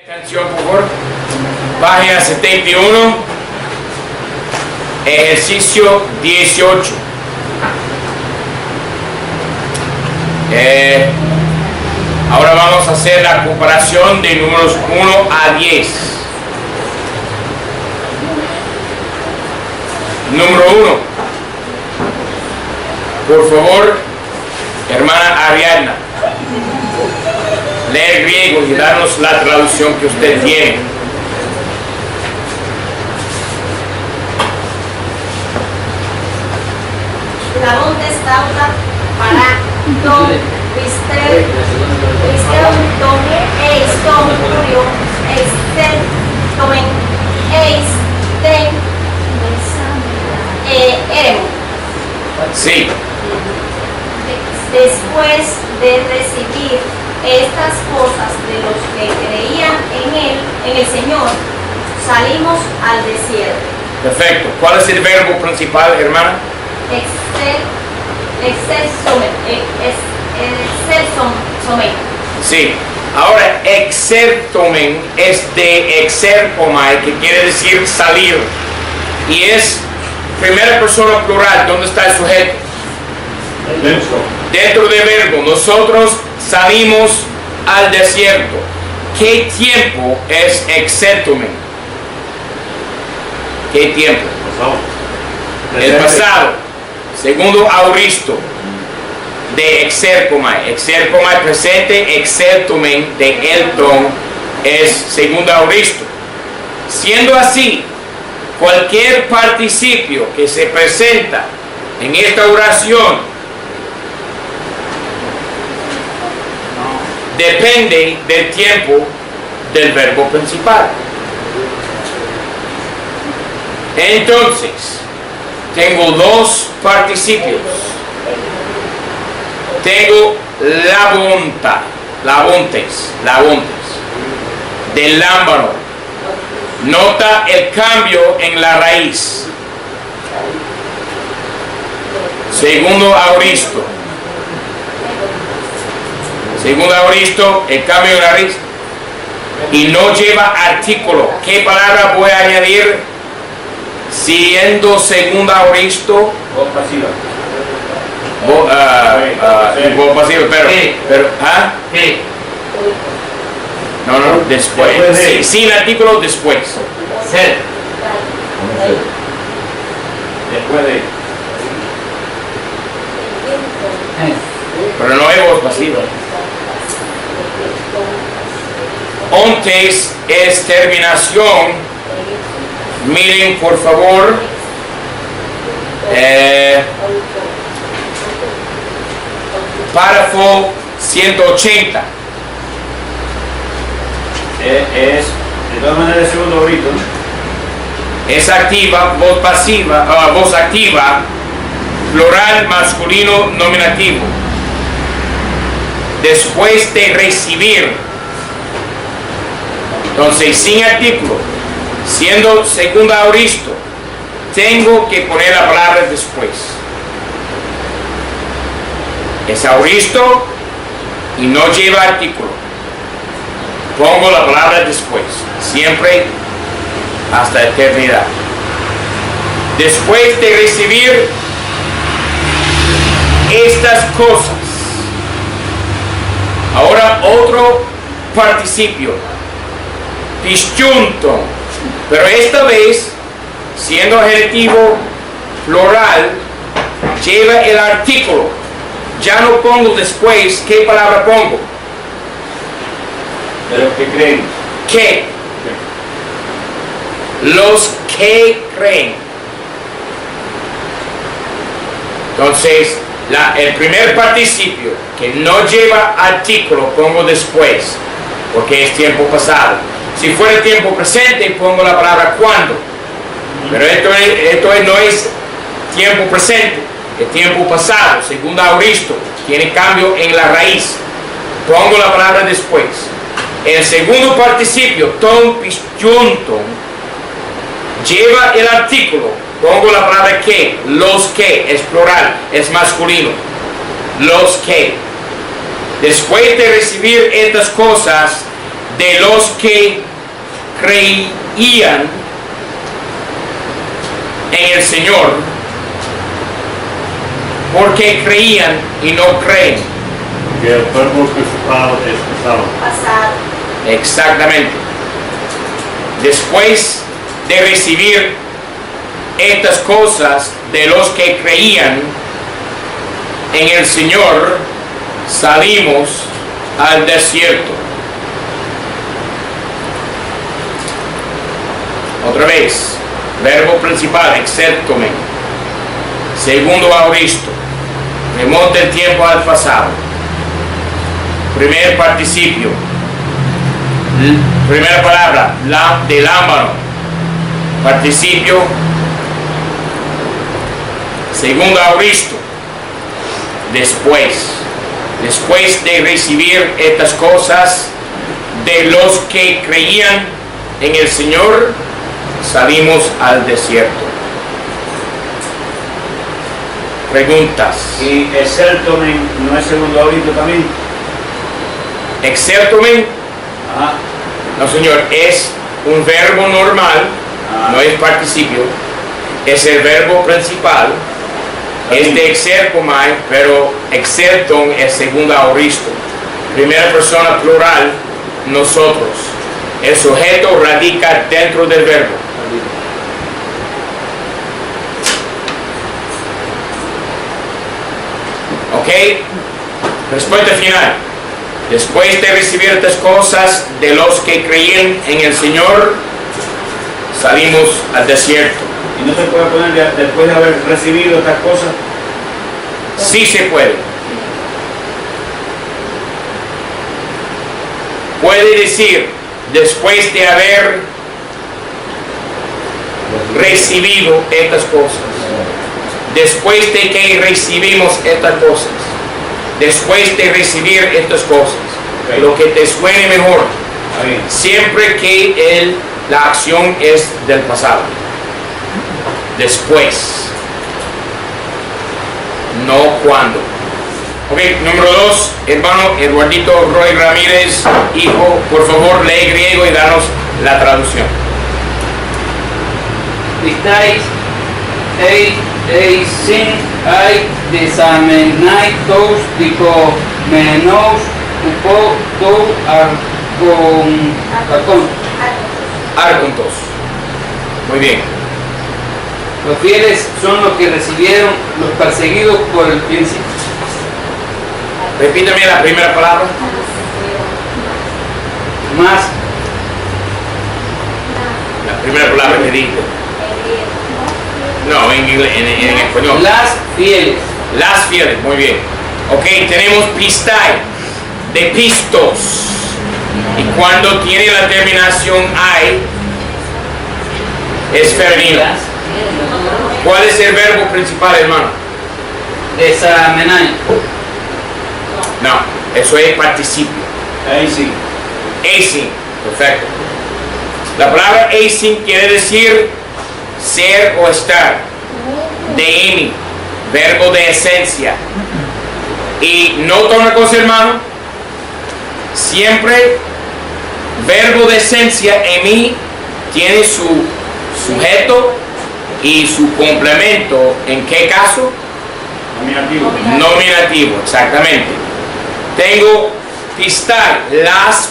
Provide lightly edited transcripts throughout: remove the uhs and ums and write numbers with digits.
Atención, por favor. Página 71, ejercicio 18. Ahora vamos a hacer la comparación de números 1 a 10. Número 1. Por favor, hermana Ariadna, leer griego y darnos la traducción que usted tiene. Λαβών τεστάουτα παρά το πιστεύουν τον εις τον κούριο εις δεν τομεν εις δεν έρεμο. Sí. Después de recibir estas cosas de los que creían en él, en el Señor, salimos al desierto. Perfecto. ¿Cuál es el verbo principal, hermana? Exersomen. Sí. Ahora, exertomen es de exerpomai, que quiere decir salir. Y es primera persona plural. ¿Dónde está el sujeto? Dentro del verbo. Nosotros salimos al desierto. ¿Qué tiempo es exertomen? ¿Qué tiempo? El pasado. Segundo auristo de exerpomai. Exerpomai presente, exertomen de elton es segundo auristo. Siendo así, cualquier participio que se presenta en esta oración depende del tiempo del verbo principal. Entonces, tengo dos participios. Tengo labontes, del lámbaro. Nota el cambio en la raíz. Segundo auristo, el cambio en la raíz. Y no lleva artículo. ¿Qué palabra voy a añadir? Siendo segunda auristo. Voz pasiva. Voz pasiva, pero ¿ah? ¿Qué? No, después. Sí, sin artículo, después. Ser. Después de. Pero no es voz pasiva. Ontes es terminación. Miren, por favor. Párrafo 180. Es, de todas maneras, el segundo grito. Es activa, voz pasiva, voz activa, plural masculino nominativo. Después de recibir. Entonces, sin artículo, siendo segunda auristo, tengo que poner la palabra después. Es auristo y no lleva artículo. Pongo la palabra después, siempre hasta eternidad. Después de recibir estas cosas. Ahora otro participio. Disjunto. Pero esta vez, siendo adjetivo plural, lleva el artículo. Ya no pongo después. ¿Qué palabra pongo? De los que creen. ¿Qué? Los que creen. Entonces, el primer participio que no lleva artículo pongo después, porque es tiempo pasado. Si fuera tiempo presente, pongo la palabra cuando. Pero esto no es tiempo presente, es tiempo pasado. Segundo auristo, tiene cambio en la raíz. Pongo la palabra después. El segundo participio, ton pisciunton, lleva el artículo. Pongo la palabra que. Los que, es plural, es masculino. Los que. Después de recibir estas cosas, de los que creían en el Señor, porque creían y no creen. Que el verbo principal es pasado. Pasado. Exactamente. Después de recibir estas cosas de los que creían en el Señor, salimos al desierto. Otra vez, verbo principal, exceptome. Segundo aoristo, remonta el tiempo al pasado. Primer participio, primera palabra, de lámbano, participio. Segundo aoristo, después de recibir estas cosas de los que creían en el Señor, salimos al desierto. Preguntas. Y exertomen no es segundo ahorita también. Exertomen, Ajá. no señor, es un verbo normal, no es participio, es el verbo principal, es de exerpomai, pero exerton es segundo aoristo. Primera persona plural, nosotros. El sujeto radica dentro del verbo. ¿Ok? Respuesta final. Después de recibir estas cosas de los que creían en el Señor, salimos al desierto. ¿Y no se puede poner después de haber recibido estas cosas? Sí se puede. Puede decir, después de haber recibido estas cosas, después de que recibimos estas cosas, después de recibir estas cosas, lo que te suene mejor, siempre que la acción es del pasado. Después, no cuando. Ok, número 2, hermano Eduardito Roy Ramírez, hijo, por favor lee griego y danos la traducción. Pistais sin ai desamenai tous dico menos upo tou arcon. Arcontos. Muy bien. Los fieles son los que recibieron los perseguidos por el príncipe. Repítame la primera palabra. Más La primera palabra que dije. No, en español. las fieles. Las fieles, muy bien. Ok, tenemos pistai, de pistos. Y cuando tiene la terminación ai, es femenino. ¿Cuál es el verbo principal, hermano? Desamenai. No, eso es participio. Ahí sí. Esin, perfecto. La palabra esin quiere decir ser o estar. De emi, verbo de esencia. Y nota una cosa, hermano, siempre verbo de esencia, emi, tiene su sujeto y su complemento. ¿En qué caso? Nominativo. Nominativo, exactamente. Tengo pistar, las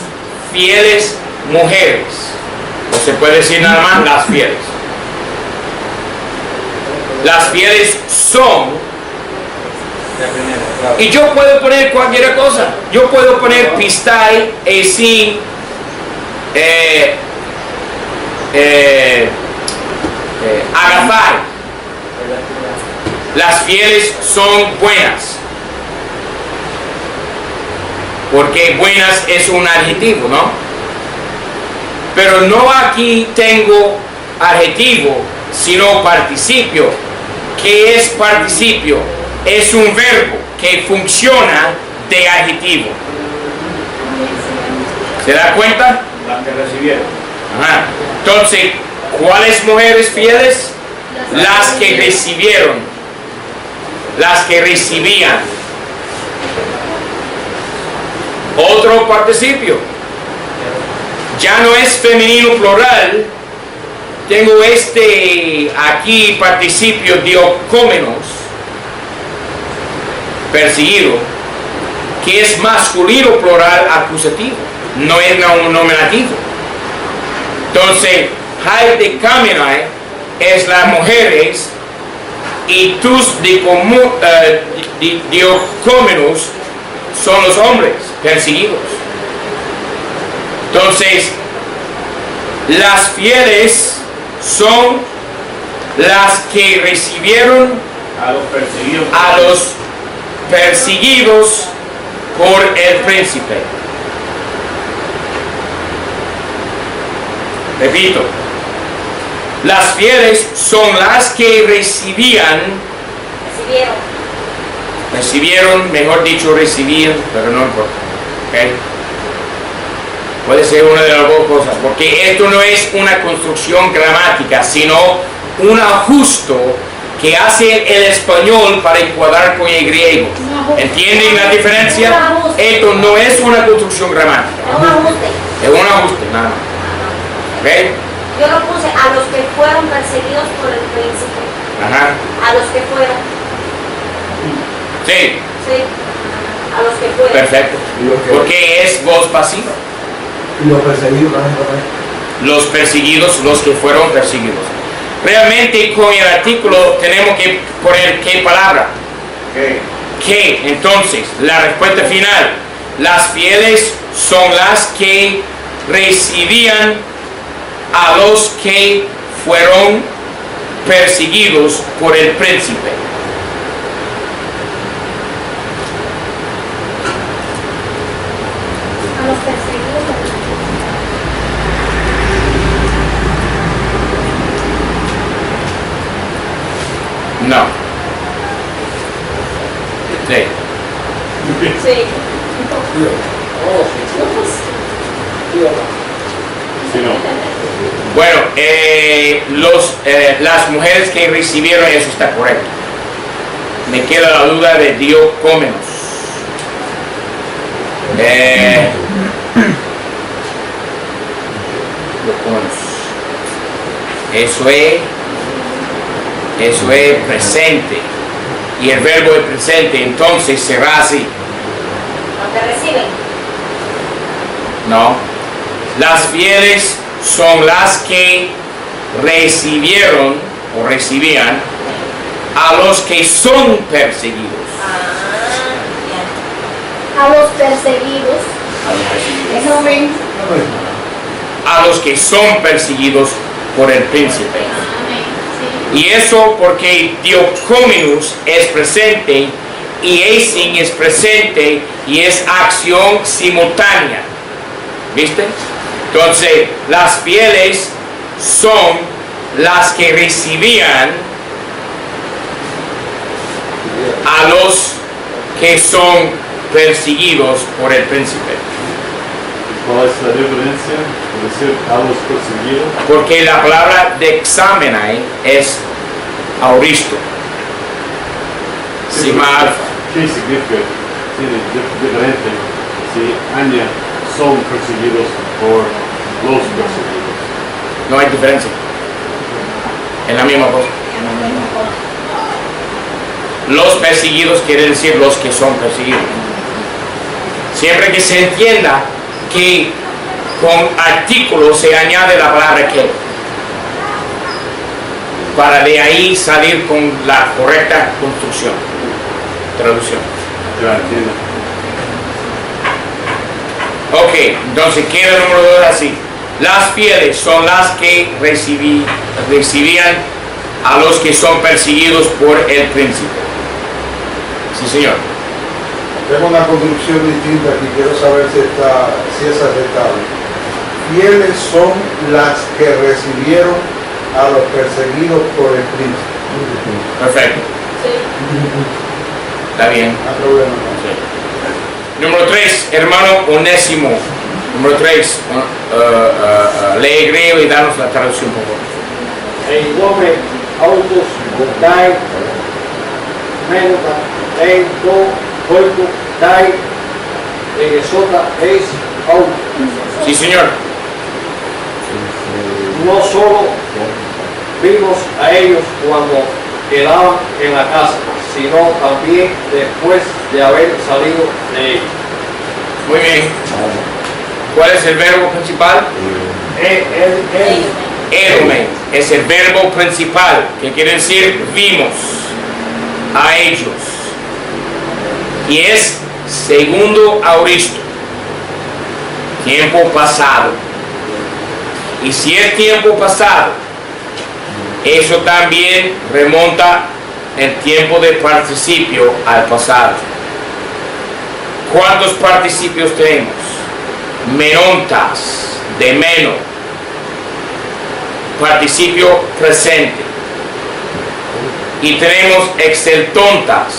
fieles mujeres. No se puede decir nada más las fieles. Las fieles son. Y yo puedo poner cualquier cosa. Yo puedo poner pistai, esin, agafai. Las fieles son buenas. Porque buenas es un adjetivo, ¿no? Pero no aquí tengo adjetivo, sino participio. ¿Qué es participio? Es un verbo que funciona de adjetivo. ¿Se da cuenta? Las que recibieron. Ajá. Entonces, ¿cuáles mujeres fieles? Las que recibieron. Las que recibían. Otro participio. Ya no es femenino plural. Tengo aquí participio diocómenos, perseguido, que es masculino plural acusativo, no es nominativo. Entonces, haidekaminai es las mujeres y tus diocómenos son los hombres perseguidos. Entonces, las fieles son las que recibieron A los perseguidos. a los perseguidos por el príncipe. Repito, las fieles son las que recibieron, mejor dicho, recibían, pero no importa. ¿Okay? Puede ser una de las dos cosas, porque esto no es una construcción gramática, sino un ajuste que hace el español para encuadrar con el griego. ¿Entienden la diferencia? Esto no es una construcción gramática, es un ajuste, nada más. ¿Okay? Yo lo puse a los que fueron perseguidos por el príncipe. Ajá. A los que fueron. Sí, Sí. A los que fueron. perfecto. Porque es voz pasiva. Y los perseguidos también. Los perseguidos, los que fueron perseguidos. Realmente con el artículo tenemos que poner qué palabra. ¿Qué? Entonces, la respuesta final. Las fieles son las que recibían a los que fueron perseguidos por el príncipe. A los perseguidos. No. Sí. Sí. Si no, Bueno, las mujeres que recibieron, eso está correcto. Me queda la duda de diocómenos. Diocómenos. Eso es presente. Y el verbo es presente, entonces será así. Los que reciben. No. Las fieles son las que recibieron o recibían a los que son perseguidos. A los perseguidos. Eso ven. A los que son perseguidos por el príncipe. Y eso porque diocómenos es presente y eising es presente y es acción simultánea. ¿Viste? Entonces, las fieles son las que recibían a los que son perseguidos por el príncipe. ¿cuál es la diferencia? Es decir, a los perseguidos. Porque la palabra de examenai es auristo. Sí, Sima alfa. ¿Qué significa? Tiene diferente si Anya son perseguidos por los perseguidos. No hay diferencia. Es la misma cosa. Los perseguidos quiere decir los que son perseguidos. Siempre que se entienda que con artículo se añade la palabra que, para de ahí salir con la correcta construcción, traducción. Ya entiendo. Ok, entonces queda el número 2 así. Las fieles son las que recibían a los que son perseguidos por el príncipe. Sí, señor. Tengo una construcción distinta aquí, quiero saber si es aceptable. Fieles son las que recibieron a los perseguidos por el príncipe. Perfecto. Está bien. No hay problema. Número 3, hermano Onésimo. Número 3, lee griego y danos la traducción, por favor. En nome autos dai menuta en do hoiku dai sota es auto. Sí, señor. no solo vimos a ellos cuando quedaban en la casa, sino también después de haber salido de ellos. Muy bien. ¿Cuál es el verbo principal? Edomen es el verbo principal, que quiere decir vimos a ellos. Y es segundo auristo, tiempo pasado. Y si es tiempo pasado, eso también remonta el tiempo de participio al pasado. ¿Cuántos participios tenemos? Menontas, de menos. Participio presente. Y tenemos exceltontas,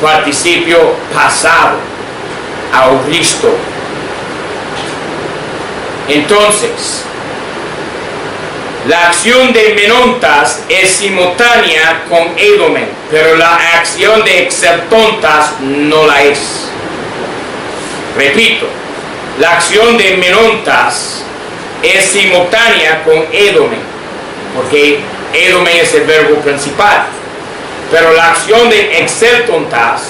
participio pasado, auristo. Entonces, la acción de menontas es simultánea con edomen, pero la acción de exceltontas no la es. Repito, la acción de menontas es simultánea con edomen, porque edomen es el verbo principal, pero la acción de exceltontas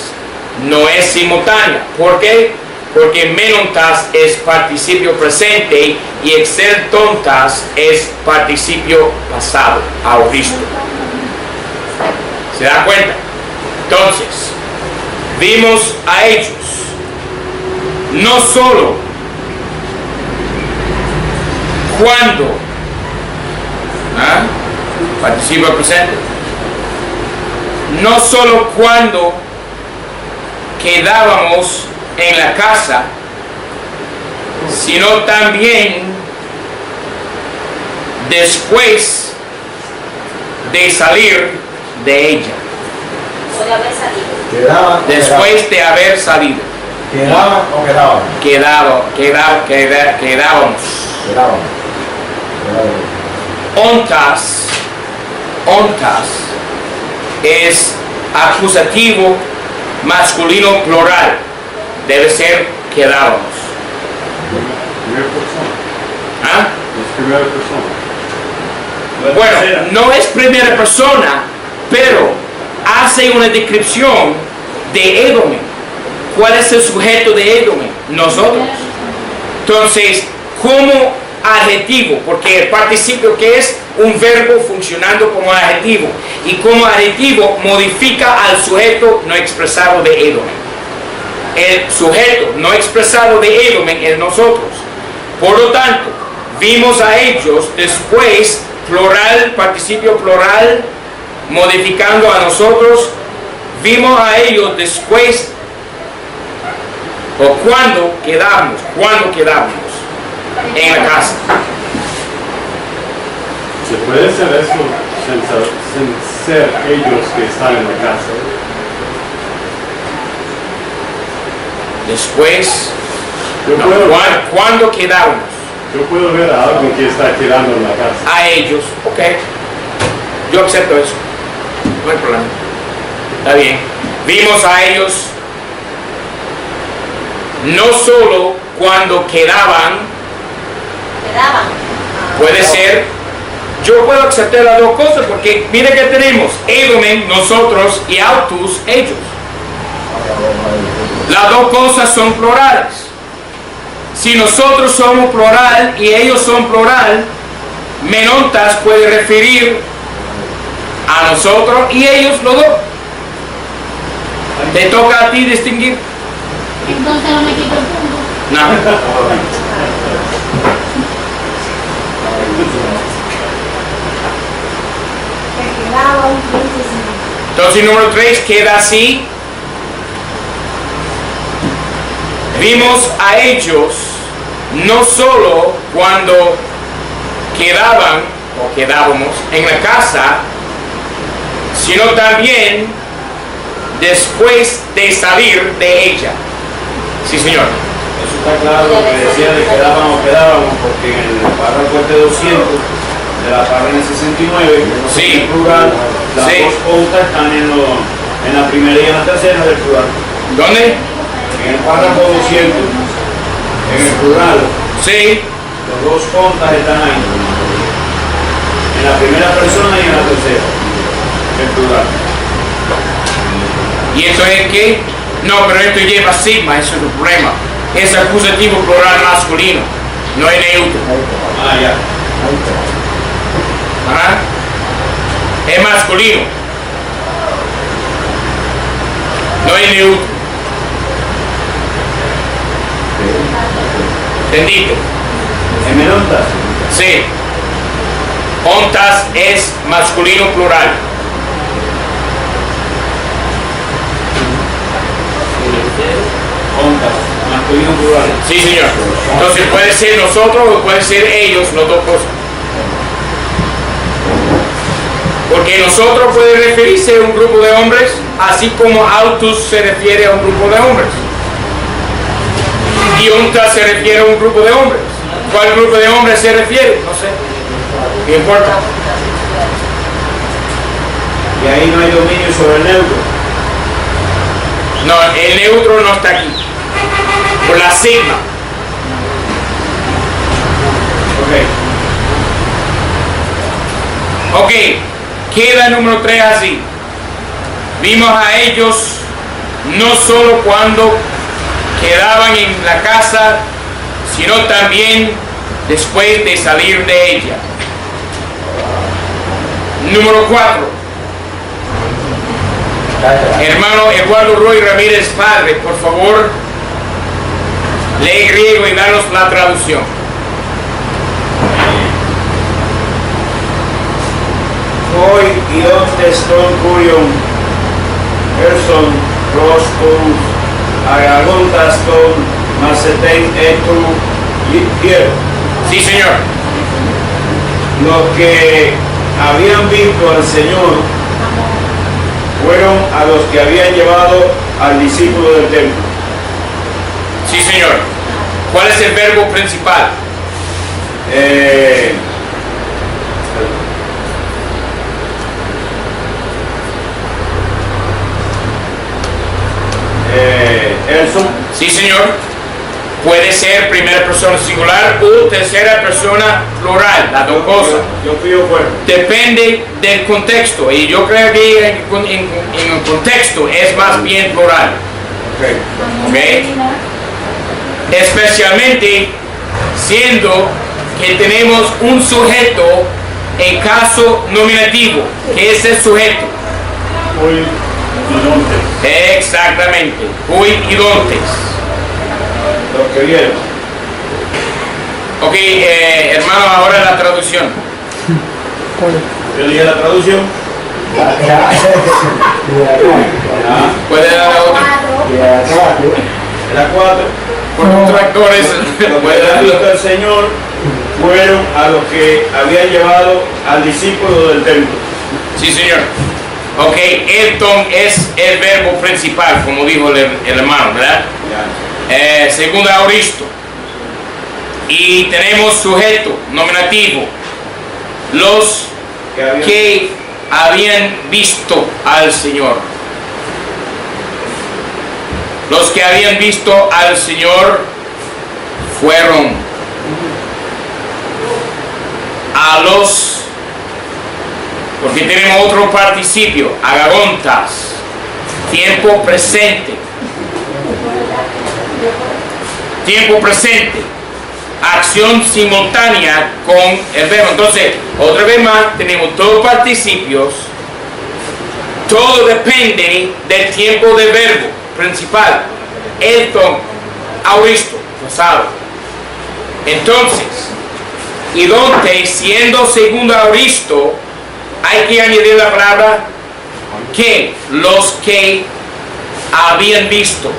no es simultánea. ¿Por qué? Porque menontas es participio presente y exceltontas es participio pasado, auristo. ¿Se da cuenta? Entonces, vimos a ellos, no solo cuando, participio presente, no solo cuando quedábamos en la casa, sino también después de salir de ella. O de haber salido. Quedaban, Después de haber salido. quedaban o quedaban. Quedábamos. Ontas es acusativo masculino plural. Debe ser quedábamos. Primera persona. ¿Ah? Es primera persona. Bueno, no es primera persona, pero hace una descripción de edomen. ¿Cuál es el sujeto de edomen? Nosotros. Entonces, como adjetivo, porque el participio que es un verbo funcionando como adjetivo, y como adjetivo modifica al sujeto no expresado de edomen. El sujeto no expresado de edomen es nosotros. Por lo tanto, vimos a ellos después, plural, participio plural, modificando a nosotros. Vimos a ellos después, o cuando quedamos en la casa. ¿Se puede hacer eso sin ser ellos que están en la casa? Después, Yo no, puedo, cuando quedamos yo puedo ver a alguien que está quedando en la casa. a ellos, ok, yo acepto eso, no hay problema, está bien. Vimos a ellos no solo cuando quedaban, puede ser, yo puedo aceptar las dos cosas, porque mire que tenemos edomen, nosotros, y autos, ellos. Las dos cosas son plurales. Si nosotros somos plural y ellos son plural, menontas puede referir a nosotros y ellos los dos. Te toca a ti distinguir. Entonces no me quito el punto. No. Entonces, número 3 queda así. Vimos a ellos no solo cuando quedaban o quedábamos en la casa, sino también después de salir de ella. Sí, señor. Eso está claro, lo que decía de quedábamos, porque en el párrafo 200 de la página 69, Sí. en plural, las Sí. dos ontas están en la primera y en la tercera del plural. ¿Dónde? En el párrafo 200, en el plural, Sí. Los dos contas están ahí. En la primera persona y en la tercera. En plural. ¿Y esto es qué? No, pero esto lleva sigma, eso es el problema. Es acusativo plural masculino, no es neutro. Ah, ya. Ajá. Es masculino, no es neutro. ¿Entendiste? ¿En menontas? Sí. Ontas es masculino plural. Contas. Masculino plural. Sí, señor. Entonces puede ser nosotros o puede ser ellos, las dos cosas. Porque nosotros puede referirse a un grupo de hombres, así como autos se refiere a un grupo de hombres. Y ontas se refiere a un grupo de hombres. ¿Cuál grupo de hombres se refiere? No sé. ¿Qué importa? Y ahí no hay dominio sobre el neutro. No, el neutro no está aquí. Por la sigma. Ok, queda el número 3 así. Vimos a ellos no solo cuando quedaban en la casa, sino también después de salir de ella. Número 4. Hermano Eduardo Roy Ramírez Padre, por favor, lee griego y danos la traducción. Hoy y ontes ton curium person prosperus agagontas ton macetein etu quiero. Sí, señor. Los que habían visto al Señor fueron a los que habían llevado al discípulo del templo. Sí, señor. ¿Cuál es el verbo principal? Elson. Sí, señor. Puede ser primera persona singular o tercera persona plural, las dos cosas. Yo fui fuera. Depende del contexto, y yo creo que en el contexto es más bien plural. Ok. ¿Ok? Especialmente siendo que tenemos un sujeto en caso nominativo. ¿Qué es el sujeto? Hoy y dontes. Exactamente, hui y dontes. Los que vieron. Ok, hermano, ahora la traducción. Yo dije la traducción. ¿Puede dar la otra? Era 4. Por los tractores. ¿Puede dar Los la del Señor fueron a los que habían llevado al discípulo del templo. Sí, señor. Ok, Elton es el verbo principal, como dijo el hermano, ¿verdad? Segunda auristo. Y tenemos sujeto, nominativo. Los que habían visto al Señor. Los que habían visto al Señor fueron a los, porque tenemos otro participio, agagontas, tiempo presente. Tiempo presente, acción simultánea con el verbo. Entonces, otra vez más, tenemos dos participios. Todo depende del tiempo del verbo principal. Elton, auristo, pasado. Entonces, y donde siendo segundo auristo, hay que añadir la palabra que, los que habían visto.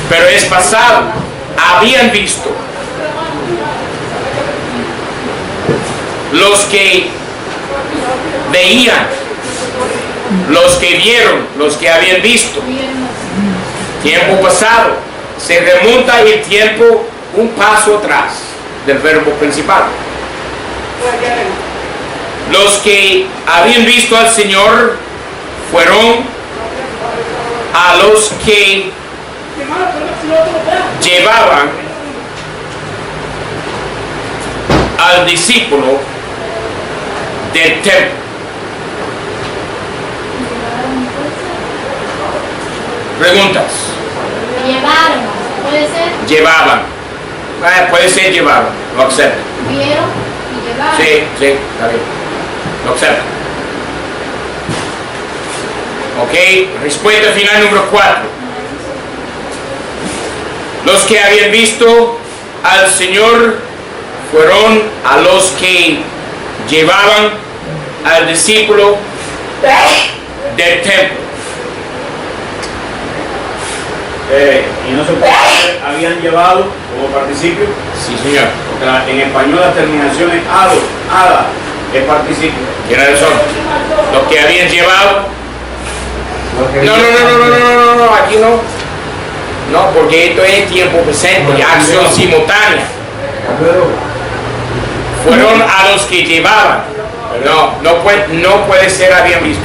Pero es pasado, habían visto. Los que veían, los que vieron, los que habían visto. Tiempo pasado, se remonta el tiempo un paso atrás del verbo principal. Los que habían visto al Señor fueron a los que llevaban al discípulo del templo. Preguntas. Llevaron, puede ser. Llevaban. Puede ser llevaban. Lo acepto. Vieron y llevaron. Sí, sí, está bien. Lo acepto. Ok, respuesta final número 4. Los que habían visto al Señor fueron a los que llevaban al discípulo del templo. Y no se puede decir, habían llevado como participio, Sí, señor. porque en español la terminación es ado, ada, es participio. Tiene razón. Los que habían llevado. No, aquí no. No, porque esto es tiempo presente, acción simultánea. Fueron a los que llevaban. No puede ser habían visto.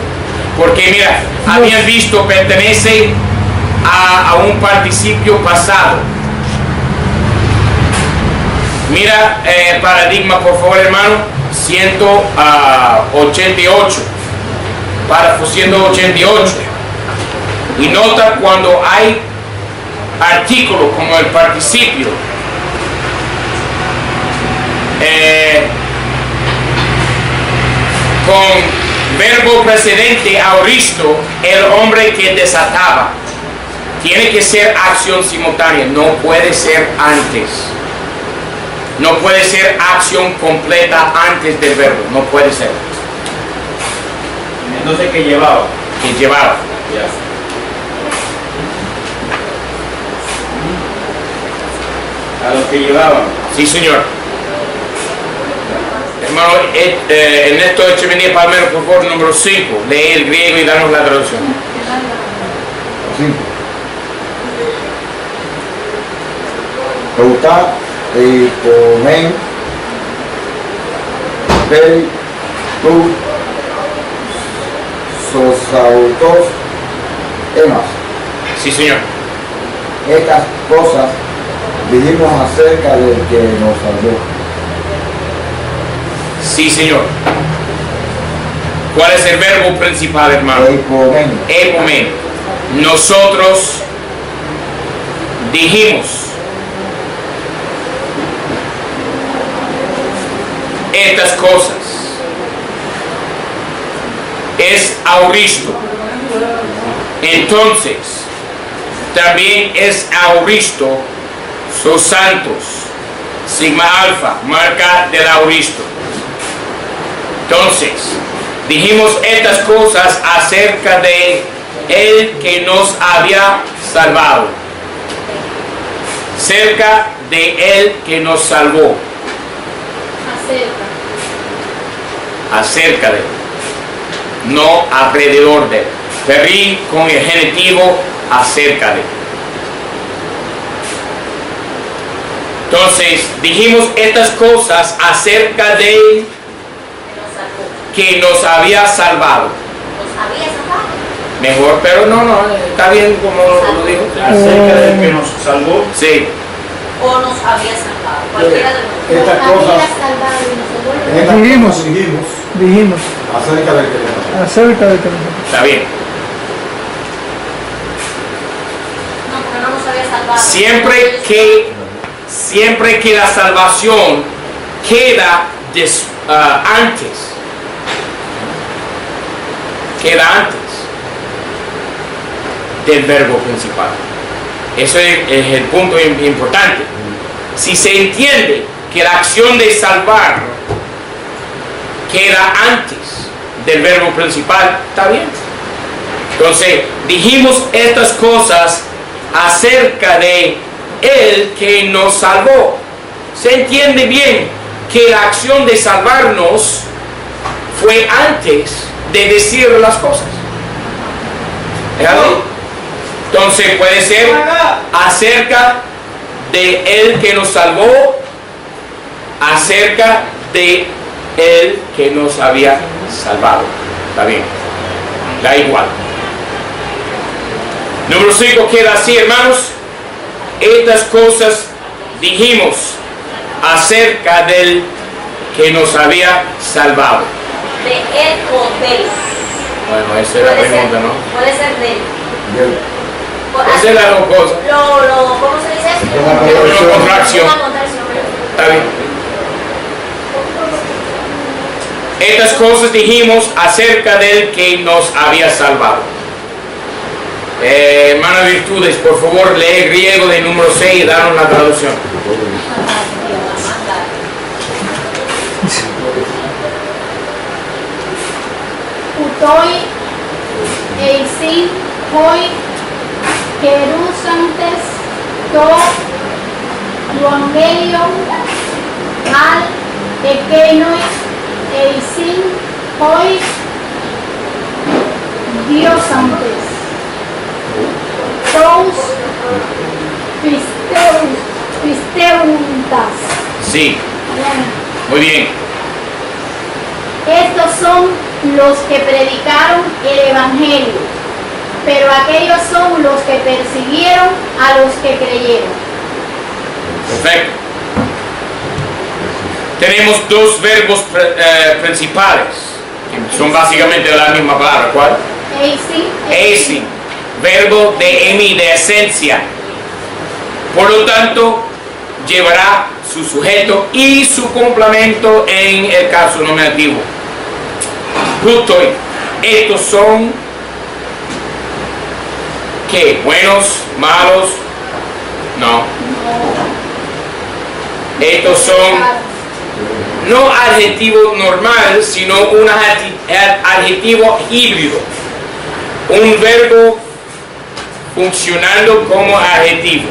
Porque mira, habían visto pertenece a un participio pasado. Mira, paradigma, por favor, hermano, 188. Párrafo 188. Y nota cuando hay artículo como el participio. Con verbo precedente auristo, el hombre que desataba. Tiene que ser acción simultánea, no puede ser antes. No puede ser acción completa antes del verbo, no puede ser. Entonces, ¿qué llevaba? Que llevaba. A los que llevaban. Sí, señor. Hermano Ernesto Echeverría Palmero, por favor, número 5. Lee el griego y danos la traducción. 5. Eutá eipomen peri tu sosautos emas. Sí, señor. Estas cosas dijimos acerca del que nos salvó. Sí, señor. ¿Cuál es el verbo principal, hermano? Eipomen. Epomen. Nosotros dijimos estas cosas. Es auristo. Entonces, también es auristo sus santos. Sigma alfa, marca del auristo. Entonces, dijimos estas cosas acerca de el que nos había salvado. Cerca de él que nos salvó. Acerca de él. No alrededor de él. Peri con el genitivo acerca de él. Entonces, dijimos estas cosas acerca de él que nos había salvado. Mejor, pero no, está bien como lo dijo. Acerca del que nos salvó. Sí. O nos había salvado. Cualquiera de los dos. Estas Había cosas, salvado y nos salvó. estas Dijimos. cosas Dijimos acerca del que nos salvó. acerca de que Está bien. No, porque no nos había salvado. Siempre que la salvación queda antes. Queda antes del verbo principal. Eso es el punto importante. Si se entiende que la acción de salvar queda antes del verbo principal, está bien. Entonces, dijimos estas cosas acerca de él que nos salvó. Se entiende bien que la acción de salvarnos fue antes de decir las cosas. ¿Verdad? Entonces puede ser acerca de él que nos salvó, acerca de él que nos había salvado. Está bien. Da igual. Número 5 queda así, hermanos. Estas cosas dijimos acerca del que nos había salvado. De él o del. Bueno, esa es la pregunta, ¿no? Puede ser de él. Esa es la dos cosas. ¿Cómo se dice eso? Una contracción. Una contracción. Está bien. Estas cosas dijimos acerca del que nos había salvado. Hermana Virtudes, por favor, lee griego de número 6 y danos la traducción. Utoi, eisin, hoi, querusantes, to, evangelion, al, ekenoi, eisin, hoi, diosantes, tous, pisteuntas. Sí, muy bien. Estos son los que predicaron el Evangelio, pero aquellos son los que persiguieron a los que creyeron. Perfecto. Tenemos dos verbos principales, que son básicamente la misma palabra. ¿Cuál? Eisin, verbo de emi, de esencia. Por lo tanto, llevará su sujeto y su complemento en el caso nominativo. Plutoi. Estos son ¿qué? ¿Buenos? ¿Malos? No. Estos son no adjetivo normal, sino un adjetivo híbrido. Un verbo funcionando como adjetivo.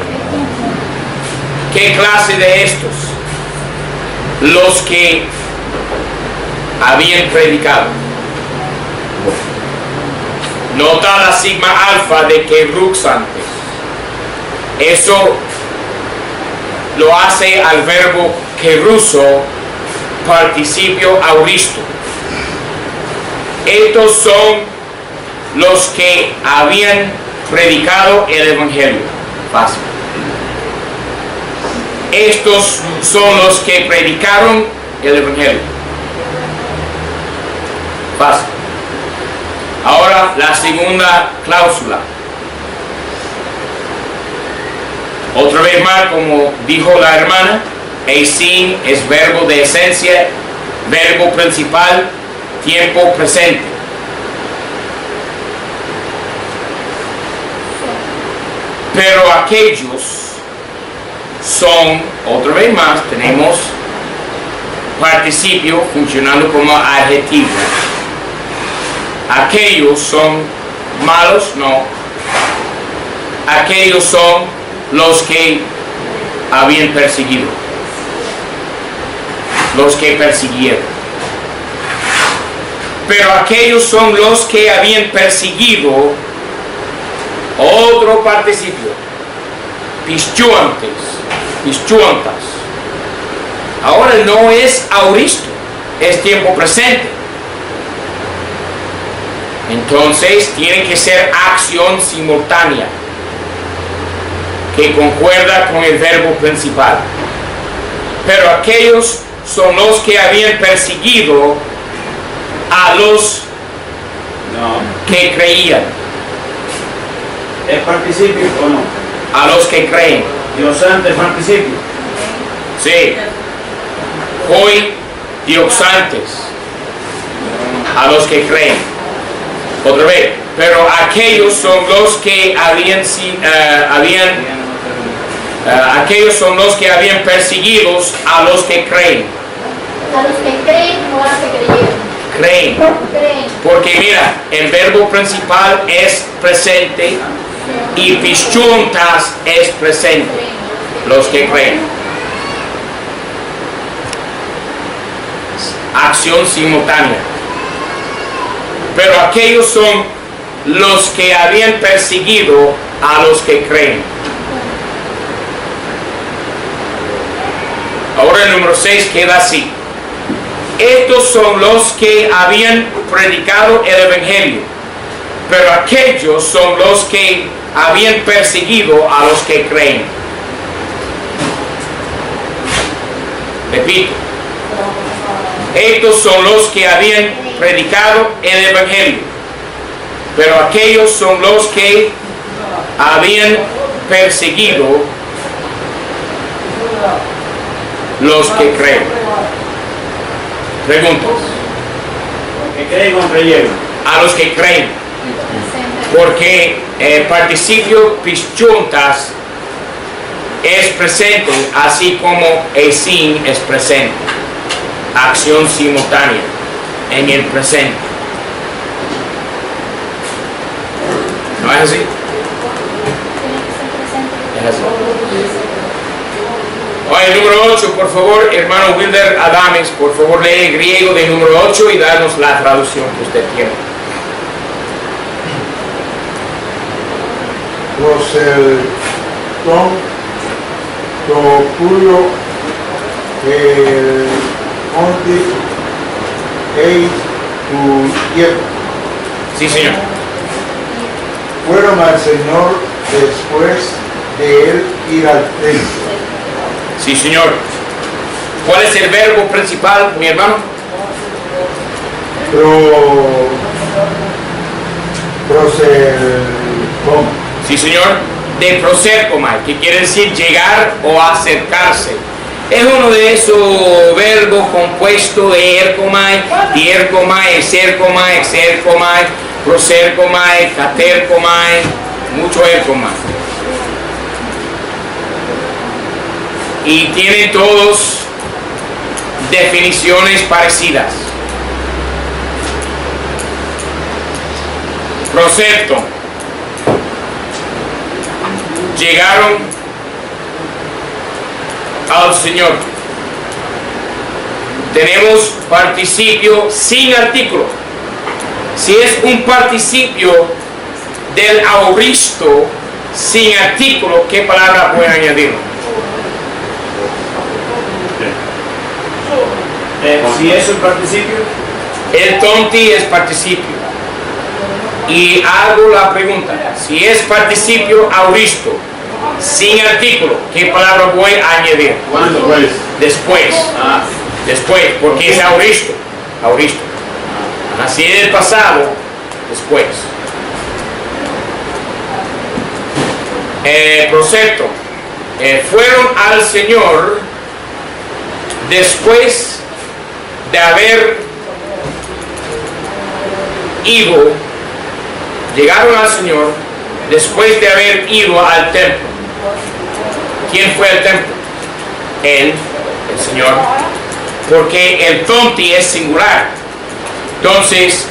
¿Qué clase de estos? Los que habían predicado. Nota la sigma alfa de querusantes. Eso lo hace al verbo queruso, participio auristo. Estos son los que habían predicado el Evangelio. Fácil. Estos son los que predicaron el Evangelio. Fácil. Ahora la segunda cláusula. Otra vez más, como dijo la hermana, eisin es verbo de esencia, verbo principal, tiempo presente. Pero aquellos son, otra vez más, tenemos participio funcionando como adjetivo. Aquellos son malos, no. Aquellos son los que habían perseguido. Los que persiguieron. Pero aquellos son los que habían perseguido. Otro participio. Pistuantas. Ahora no es auristo, es tiempo presente. Entonces tiene que ser acción simultánea que concuerda con el verbo principal. Pero aquellos son los que habían perseguido a los que creían. ¿Es participio o no? A los que creen. Diosantes, participio. Sí. Hoy, diosantes. A los que creen. Otra vez. Pero aquellos son los que aquellos son los que habían perseguidos a los que creen. A los que creen o a los que creyeron. Creen. Porque mira, el verbo principal es presente y pischuntas es presente. Los que creen. Acción simultánea. Pero aquellos son los que habían perseguido a los que creen. Ahora el número 6 queda así. Estos son los que habían predicado el Evangelio, pero aquellos son los que habían perseguido a los que creen. Repito, estos son los que habían predicado el Evangelio, pero aquellos son los que habían perseguido los que creen. Preguntas. ¿Que creen o creyeron? A los que creen, porque el participio pischuntas es presente, así como el sin es presente. Acción simultánea en el presente. ¿No es así? Es así. Oye, número 8, por favor, hermano Wilder Adames, por favor lee el griego del número 8 y danos la traducción que usted tiene. Proculo el onti eis tu tiempo. Sí, señor. Fueron al Señor después de él ir al templo. Sí, señor. ¿Cuál es el verbo principal, mi hermano? Sí, señor. De prosercomai, que quiere decir llegar o acercarse. Es uno de esos verbos compuestos de ercomai, diercomai, exercomai, exercomai, prosercomai, catercomai, mucho ercomai. Y tienen todos definiciones parecidas. Procepto. Llegaron al Señor. Tenemos participio sin artículo. Si es un participio del auristo sin artículo, ¿qué palabra puede añadir? Si es un participio, el tonti es participio. Y hago la pregunta, si es participio auristo sin artículo, ¿qué palabra voy a añadir? ¿cuándo? Después. Después, porque es auristo. Auristo. Así en el pasado, después. Procepto. Fueron al Señor después de haber ido, llegaron al Señor después de haber ido al templo. ¿Quién fue al templo? Él, el Señor, porque el tonti es singular. Entonces,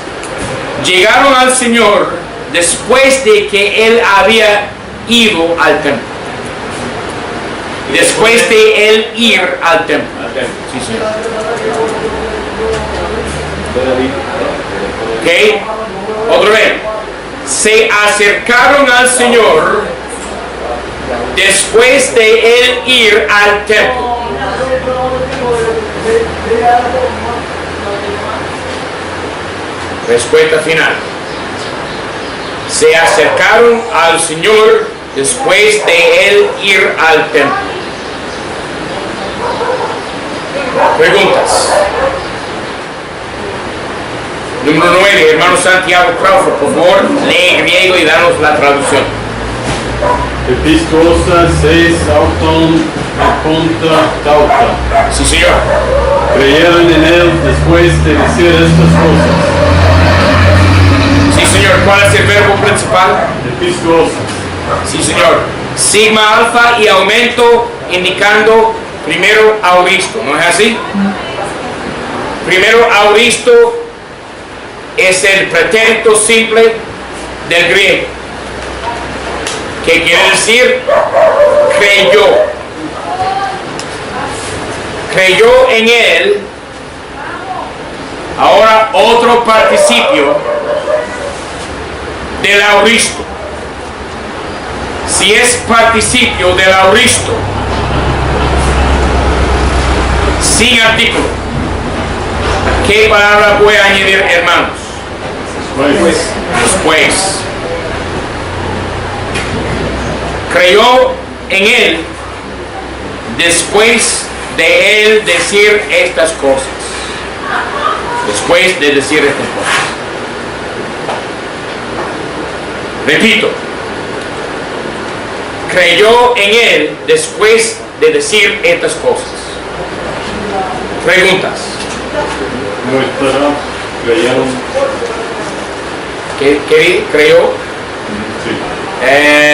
llegaron al Señor después de que Él había ido al templo. Después de Él ir al templo. Sí, señor. Ok, otra vez. Se acercaron al Señor después de Él ir al templo. Respuesta final. Se acercaron al Señor después de Él ir al templo. Preguntas. Número 9, hermano Santiago Crawford, por favor, lee griego y danos la traducción. Epistosa seis auton contra tauta. Sí, señor. Creyeron en él después de decir estas cosas. Sí, señor. ¿Cuál es el verbo principal? Epistosa. Sí, señor. Sigma alfa y aumento indicando primero auristo, ¿no es así? Primero auristo es el pretérito simple del griego, que quiere decir creyó. Creyó en él. Ahora otro participio del auristo. Si es participio del auristo sin artículo, ¿qué palabra voy a añadir, hermanos? Después. Creyó en él después de él decir estas cosas. Después de decir estas cosas. Repito. Creyó en él después de decir estas cosas. Preguntas. Nuestra creyeron. ¿Qué creyó? Sí.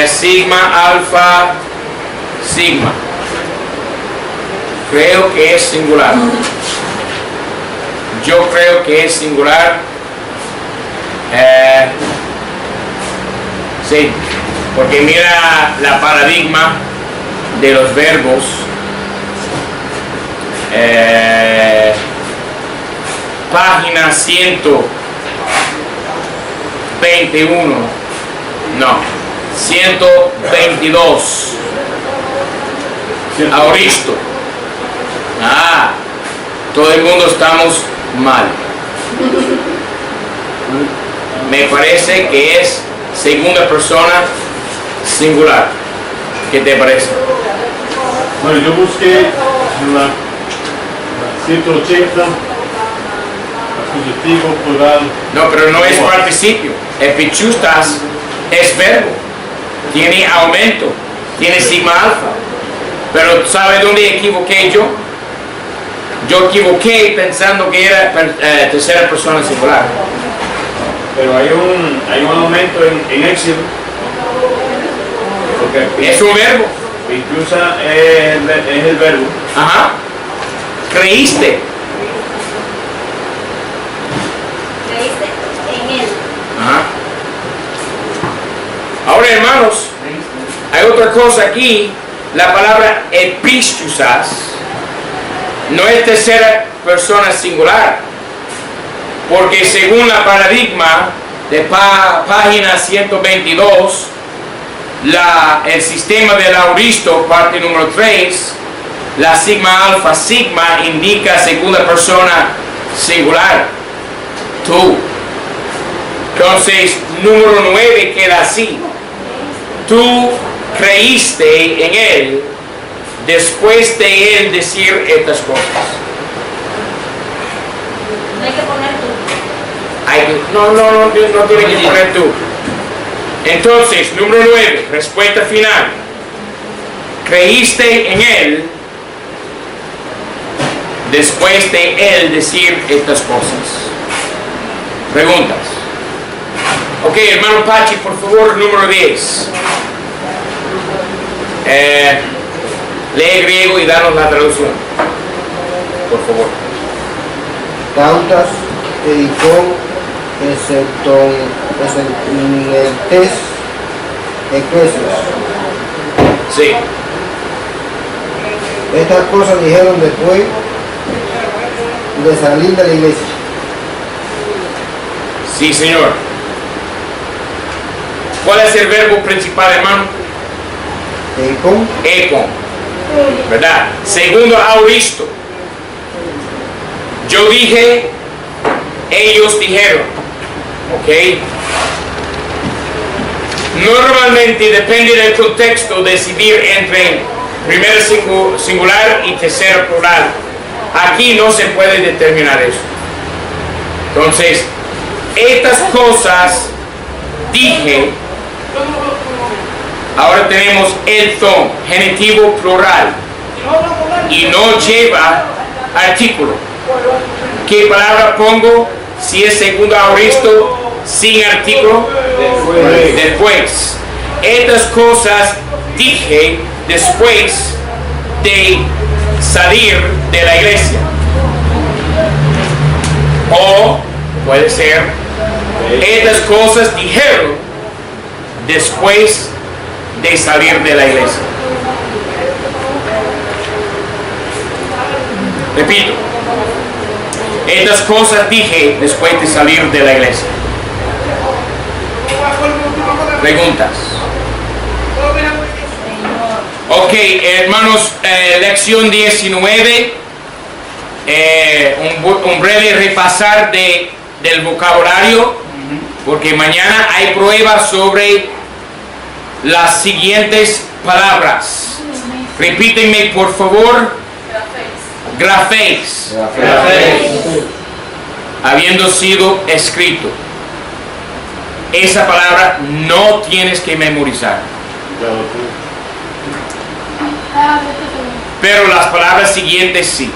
Sigma, alfa, sigma. Creo que es singular. Yo creo que es singular. Sí, porque mira la paradigma de los verbos. Página 121. No, 122. Auristo. Todo el mundo estamos mal. Me parece que es segunda persona singular. ¿Qué te parece? Bueno, yo busqué en la 180 acusativo plural. No, pero no es participio. Epichustas es verbo. Tiene aumento. Tiene sigma alfa. Pero ¿sabe dónde equivoqué yo? Yo equivoqué pensando que era tercera persona singular. Pero hay un aumento en éxito. Porque Es un verbo. incluso es el verbo. Ajá. Creíste. Creíste en él. Ajá. Ahora, hermanos, hay otra cosa aquí. La palabra epistusas no es tercera persona singular, porque según la paradigma de página 122, el sistema del auristo, parte número 3, la sigma alfa sigma indica segunda persona singular, tú. Entonces, número 9 queda así. Tú creíste en él después de él decir estas cosas. No hay que poner tú. No tiene que poner tú. Entonces, número 9, respuesta final. Creíste en él después de él decir estas cosas. Preguntas. Ok, hermano Pachi, por favor, número 10. Lee griego y danos la traducción, por favor. Tautas, edicón, exceptonientes, eclesias. Sí. Estas cosas dijeron después de salir de la iglesia. Sí, señor. ¿Cuál es el verbo principal, hermano? Edicón. Econ. ¿Verdad? Segundo auristo. Yo dije, ellos dijeron. ¿Ok? Normalmente depende del contexto decidir entre primera singular y tercera plural. Aquí no se puede determinar eso. Entonces, estas cosas dije. Ahora tenemos el ton, genitivo plural, y no lleva artículo. ¿Qué palabra pongo si es segundo auristo sin artículo? Después. Estas cosas dije después de salir de la iglesia. O puede ser, estas cosas dijeron después de salir de la iglesia. Repito, estas cosas dije después de salir de la iglesia. Preguntas. Ok, hermanos, lección 19, un breve repasar del vocabulario, porque mañana hay pruebas sobre las siguientes palabras. Repítenme, por favor. graféis, habiendo sido escrito. Esa palabra no tienes que memorizar. Pero las palabras siguientes sí.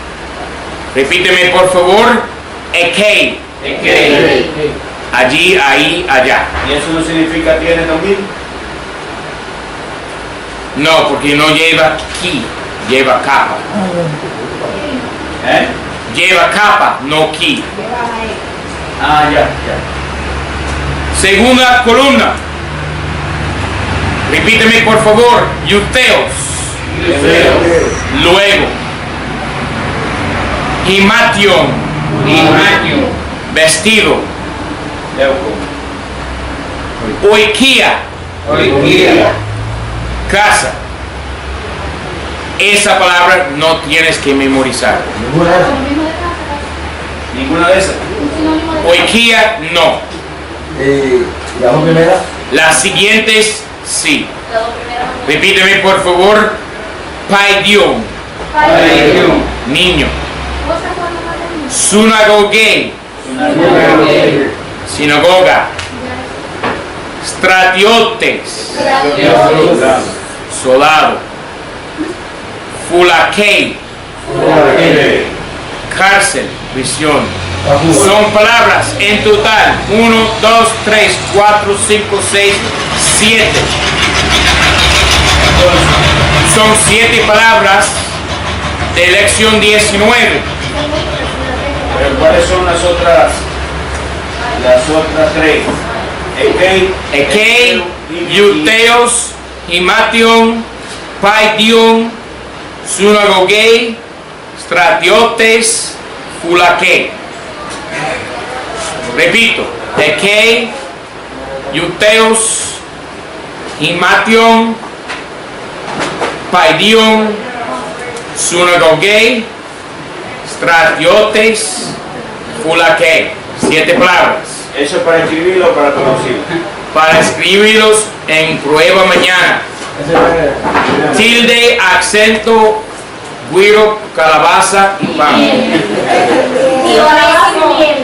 Repíteme por favor. Ekei. Allí, ahí, allá. ¿Y eso no significa tiene también? No, porque no lleva ki, lleva capa. Lleva capa, no ki. Ah, ya. Segunda columna. Repíteme por favor. Yuteos. Luego. Himation. Vestido. Oikia. Casa. Esa palabra no tienes que memorizar. Ninguna de esas. Oikia no. ¿La primera? Las siguientes sí. Repíteme por favor. Paidion. Niño. Sunagoge. Sinagoga. Stratiotes. Soldado. Fulakei. Cárcel. Prisión. Son palabras en total 1, 2, 3, 4, 5, 6, 7. Son 7 palabras de lección 19. Pero ¿cuáles son las otras 3? Ekei, Yuteos, Himation, Paidion, Sunagoge, Stratiotes, Fulakei. Repito, Ekei, Yuteos, Himation, Paidion, Sunagoge, Stratiotes, Fulakei. 7 palabras. ¿Eso es para escribirlo o para traducirlo? Para escribirlos en prueba mañana. Tilde, acento, guiro, calabaza y pan. Y oración.